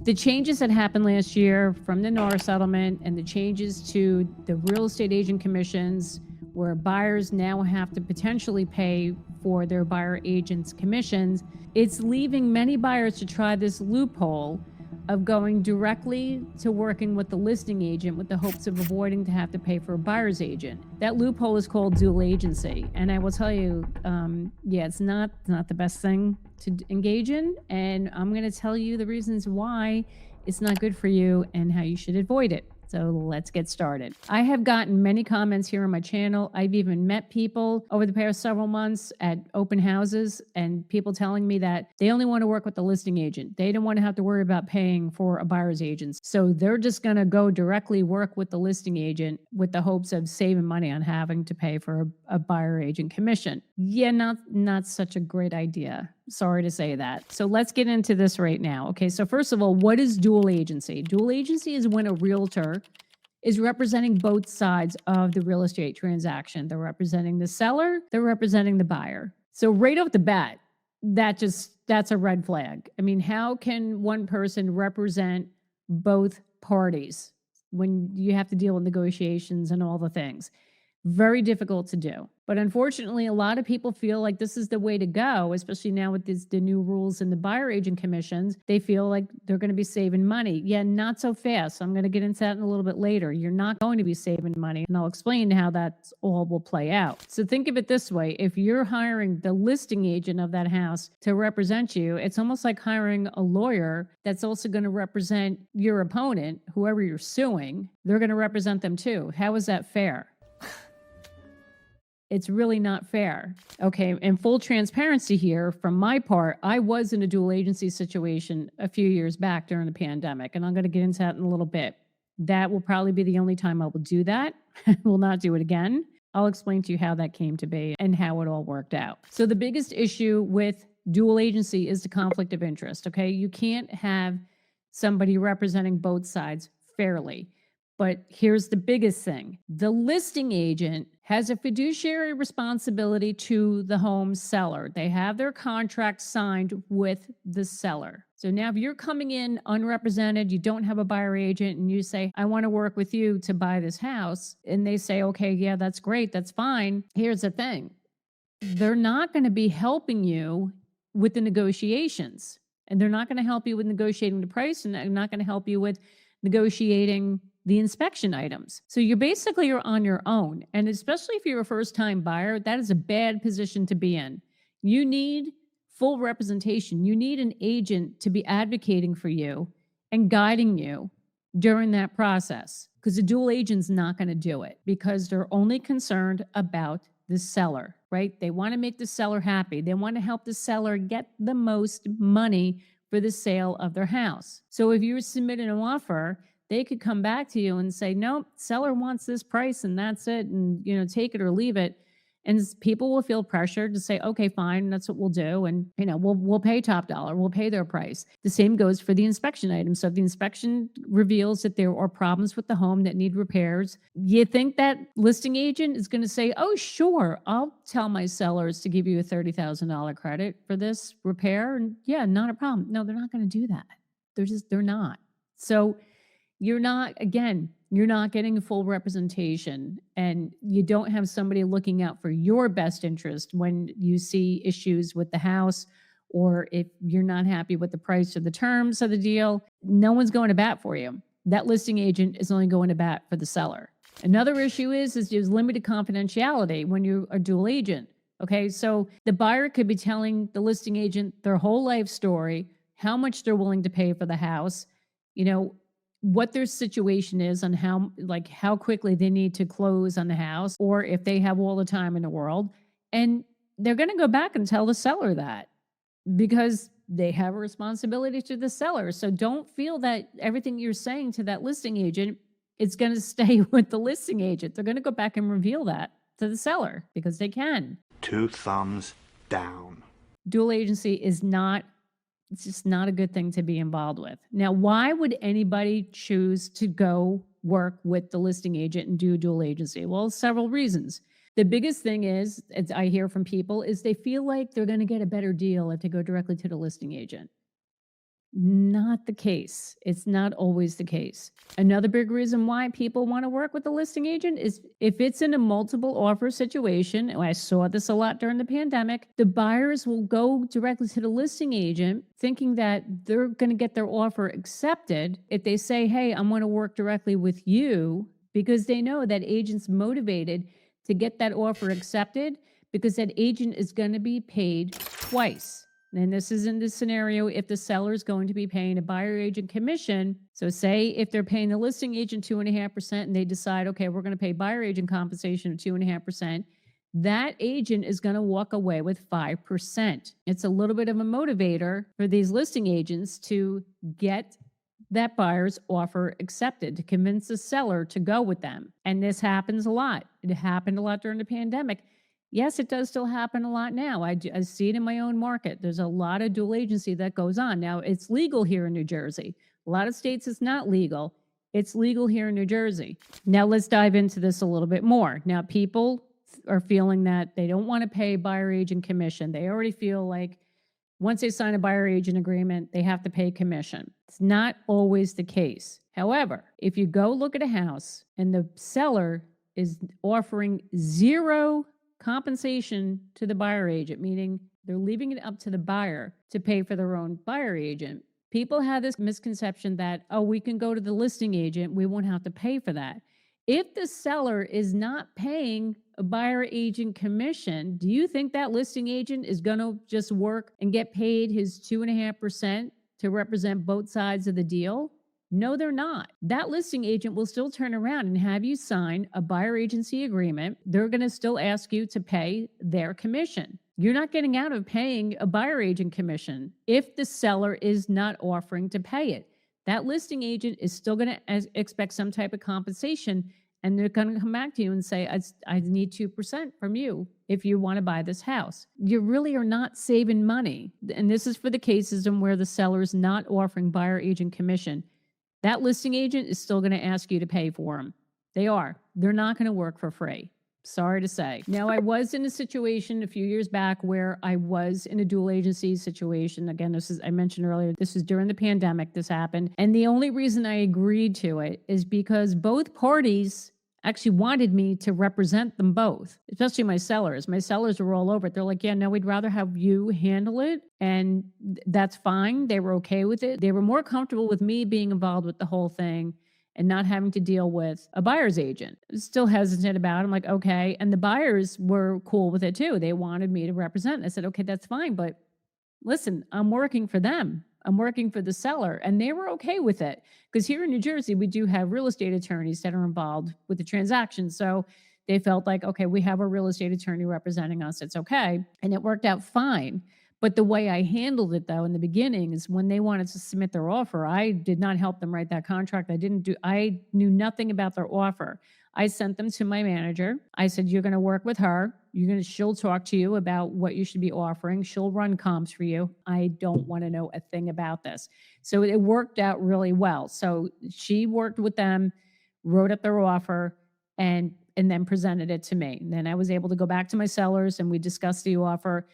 The changes that happened last year from the NAR settlement and the changes to the real estate agent commissions, where buyers now have to potentially pay for their buyer agents' commissions, it's leaving many buyers to try this loophole of going directly to working with the listing agent with the hopes of avoiding to have to pay for a buyer's agent. That loophole is called dual agency. And I will tell you, yeah, it's not the best thing to engage in. And I'm going to tell you the reasons why it's not good for you and how you should avoid it. So let's get started. I have gotten many comments here on my channel. I've even met people over the past several months at open houses and people telling me that they only want to work with the listing agent. They don't want to have to worry about paying for a buyer's agent. So they're just going to go directly work with the listing agent with the hopes of saving money on having to pay for a buyer agent commission. Yeah, not such a great idea. Sorry to say that. So let's get into this right now. Okay, so first of all, what is dual agency? Dual agency is when a realtor is representing both sides of the real estate transaction. They're representing the seller, they're representing the buyer. So right off the bat, that's a red flag. I mean, how can one person represent both parties when you have to deal with negotiations and all the things? Very difficult to do. But unfortunately, a lot of people feel like this is the way to go, especially now with the new rules in the buyer agent commissions. They feel like they're going to be saving money. Yeah, not so fast. I'm going to get into that in a little bit later. You're not going to be saving money, and I'll explain how that all will play out. So think of it this way. If you're hiring the listing agent of that house to represent you, it's almost like hiring a lawyer that's also going to represent your opponent, whoever you're suing. They're going to represent them too. How is that fair? It's really not fair. Okay, and full transparency here from my part, I was in a dual agency situation a few years back during the pandemic, and I'm going to get into that in a little bit. That will probably be the only time I will do that. Will not do it again. I'll explain to you how that came to be and how it all worked out. So the biggest issue with dual agency is the conflict of interest, okay? You can't have somebody representing both sides fairly. But here's the biggest thing. The listing agent has a fiduciary responsibility to the home seller. They have their contract signed with the seller. So now if you're coming in unrepresented, you don't have a buyer agent, and you say, I want to work with you to buy this house, and they say, okay, yeah, that's great, that's fine. Here's the thing. They're not going to be helping you with the negotiations, and they're not going to help you with negotiating the price, and they're not going to help you with negotiating the inspection items. So you're on your own. And especially if you're a first-time buyer, that is a bad position to be in. You need full representation. You need an agent to be advocating for you and guiding you during that process, because the dual agent's not going to do it because they're only concerned about the seller, right? They want to make the seller happy. They want to help the seller get the most money for the sale of their house. So if you submit an offer, they could come back to you and say, nope, seller wants this price and that's it. And, take it or leave it. And people will feel pressured to say, okay, fine, that's what we'll do. And, we'll pay top dollar. We'll pay their price. The same goes for the inspection item. So if the inspection reveals that there are problems with the home that need repairs, you think that listing agent is going to say, oh, sure, I'll tell my sellers to give you a $30,000 credit for this repair. And yeah, not a problem. No, they're not going to do that. They're not. So you're not getting full representation, and you don't have somebody looking out for your best interest when you see issues with the house, or if you're not happy with the price or the terms of the deal. No one's going to bat for you. That listing agent is only going to bat for the seller. Another issue is there's limited confidentiality when you're a dual agent. Okay, so the buyer could be telling the listing agent their whole life story, how much they're willing to pay for the house, what their situation is on how quickly they need to close on the house, or if they have all the time in the world. And they're going to go back and tell the seller that because they have a responsibility to the seller. So don't feel that everything you're saying to that listing agent is going to stay with the listing agent. They're going to go back and reveal that to the seller because they can. 2 thumbs down. Dual agency it's just not a good thing to be involved with. Now, why would anybody choose to go work with the listing agent and do dual agency? Well, several reasons. The biggest thing is, as I hear from people, is they feel like they're going to get a better deal if they go directly to the listing agent. Not the case. It's not always the case. Another big reason why people want to work with the listing agent is if it's in a multiple offer situation, and I saw this a lot during the pandemic, the buyers will go directly to the listing agent thinking that they're going to get their offer accepted if they say, hey, I'm going to work directly with you, because they know that agent's motivated to get that offer accepted because that agent is going to be paid twice. And this is in the scenario if the seller is going to be paying a buyer agent commission. So say if they're paying the listing agent 2.5% and they decide, okay, we're going to pay buyer agent compensation of 2.5%, that agent is going to walk away with 5%. It's a little bit of a motivator for these listing agents to get that buyer's offer accepted, to convince the seller to go with them. And this happens a lot. It happened a lot during the pandemic. Yes, it does still happen a lot now. I see it in my own market. There's a lot of dual agency that goes on. Now, it's legal here in New Jersey. A lot of states it's not legal. It's legal here in New Jersey. Now, let's dive into this a little bit more. Now, people are feeling that they don't want to pay buyer agent commission. They already feel like once they sign a buyer agent agreement, they have to pay commission. It's not always the case. However, if you go look at a house and the seller is offering zero compensation to the buyer agent, meaning they're leaving it up to the buyer to pay for their own buyer agent, people have this misconception that, oh, we can go to the listing agent, we won't have to pay for that. If the seller is not paying a buyer agent commission, do you think that listing agent is going to just work and get paid his 2.5% to represent both sides of the deal? No, they're not. That listing agent will still turn around and have you sign a buyer agency agreement. They're going to still ask you to pay their commission. You're not getting out of paying a buyer agent commission if the seller is not offering to pay it. That listing agent is still going to expect some type of compensation, and they're going to come back to you and say, I need 2% from you if you want to buy this house. You really are not saving money. And this is for the cases in where the seller is not offering buyer agent commission. That listing agent is still going to ask you to pay for them. They are. They're not going to work for free. Sorry to say. Now, I was in a situation a few years back where I was in a dual agency situation. Again, this is, I mentioned earlier, this was during the pandemic, this happened. And the only reason I agreed to it is because both parties actually wanted me to represent them both, especially my sellers. My sellers were all over it. They're like, yeah, no, we'd rather have you handle it. And that's fine. They were okay with it. They were more comfortable with me being involved with the whole thing and not having to deal with a buyer's agent. Still hesitant about it. I'm like, okay. And the buyers were cool with it too. They wanted me to represent. I said, okay, that's fine. But listen, I'm working for them. I'm working for the seller. And they were okay with it. Because here in New Jersey, we do have real estate attorneys that are involved with the transaction. So they felt like, okay, we have a real estate attorney representing us. It's okay. And it worked out fine. But the way I handled it, though, in the beginning is when they wanted to submit their offer, I did not help them write that contract. I knew nothing about their offer. I sent them to my manager. I said, you're going to work with her. She'll talk to you about what you should be offering. She'll run comps for you. I don't want to know a thing about this. So it worked out really well. So she worked with them, wrote up their offer, and then presented it to me. And then I was able to go back to my sellers and we discussed the offer.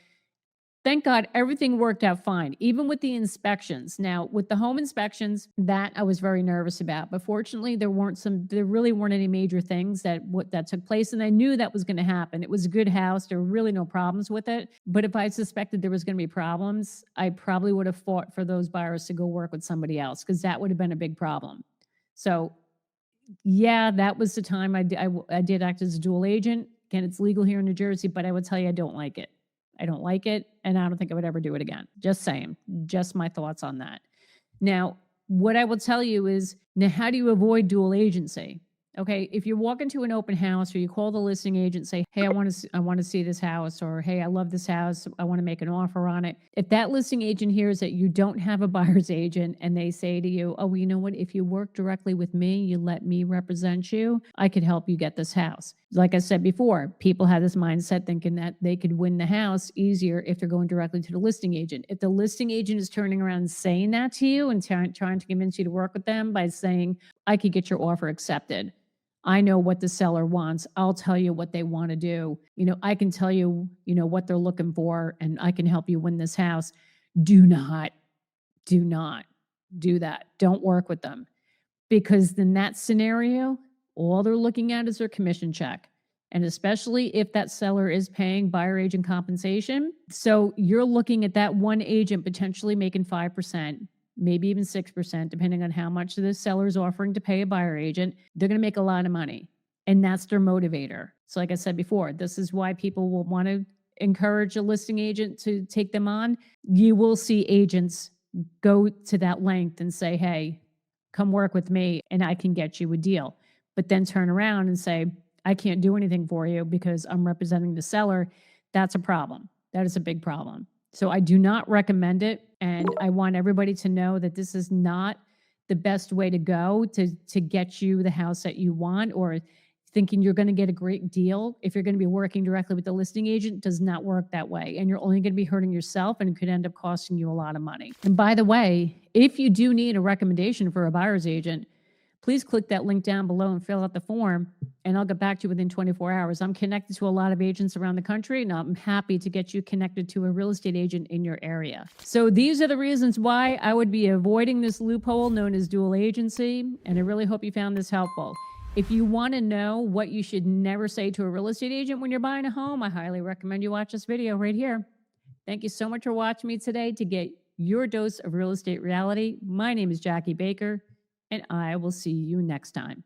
Thank God everything worked out fine, even with the inspections. Now, with the home inspections, that I was very nervous about. But fortunately, there really weren't any major things that took place. And I knew that was going to happen. It was a good house. There were really no problems with it. But if I suspected there was going to be problems, I probably would have fought for those buyers to go work with somebody else, because that would have been a big problem. So yeah, that was the time I did act as a dual agent. Again, it's legal here in New Jersey, but I would tell you I don't like it. I don't like it, and I don't think I would ever do it again. Just saying, just my thoughts on that. Now, what I will tell you is, now how do you avoid dual agency? Okay, if you walk into an open house or you call the listing agent, say, hey, I want to see this house, or hey, I love this house, I want to make an offer on it. If that listing agent hears that you don't have a buyer's agent and they say to you, oh, well, you know what, if you work directly with me, you let me represent you, I could help you get this house. Like I said before, people have this mindset thinking that they could win the house easier if they're going directly to the listing agent. If the listing agent is turning around and saying that to you and trying to convince you to work with them by saying, I could get your offer accepted, I know what the seller wants, I'll tell you what they want to do, I can tell you, what they're looking for, and I can help you win this house. Do not do that. Don't work with them, because in that scenario, all they're looking at is their commission check. And especially if that seller is paying buyer agent compensation. So you're looking at that one agent potentially making 5%, maybe even 6%, depending on how much the seller is offering to pay a buyer agent. They're going to make a lot of money. And that's their motivator. So like I said before, this is why people will want to encourage a listing agent to take them on. You will see agents go to that length and say, hey, come work with me and I can get you a deal. But then turn around and say, I can't do anything for you because I'm representing the seller. That's a problem. That is a big problem. So I do not recommend it. And I want everybody to know that this is not the best way to go to get you the house that you want, or thinking you're going to get a great deal. If you're going to be working directly with the listing agent, it does not work that way. And you're only going to be hurting yourself, and it could end up costing you a lot of money. And by the way, if you do need a recommendation for a buyer's agent, please click that link down below and fill out the form, and I'll get back to you within 24 hours. I'm connected to a lot of agents around the country, and I'm happy to get you connected to a real estate agent in your area. So these are the reasons why I would be avoiding this loophole known as dual agency, and I really hope you found this helpful. If you want to know what you should never say to a real estate agent when you're buying a home, I highly recommend you watch this video right here. Thank you so much for watching me today to get your dose of real estate reality. My name is Jackie Baker, and I will see you next time.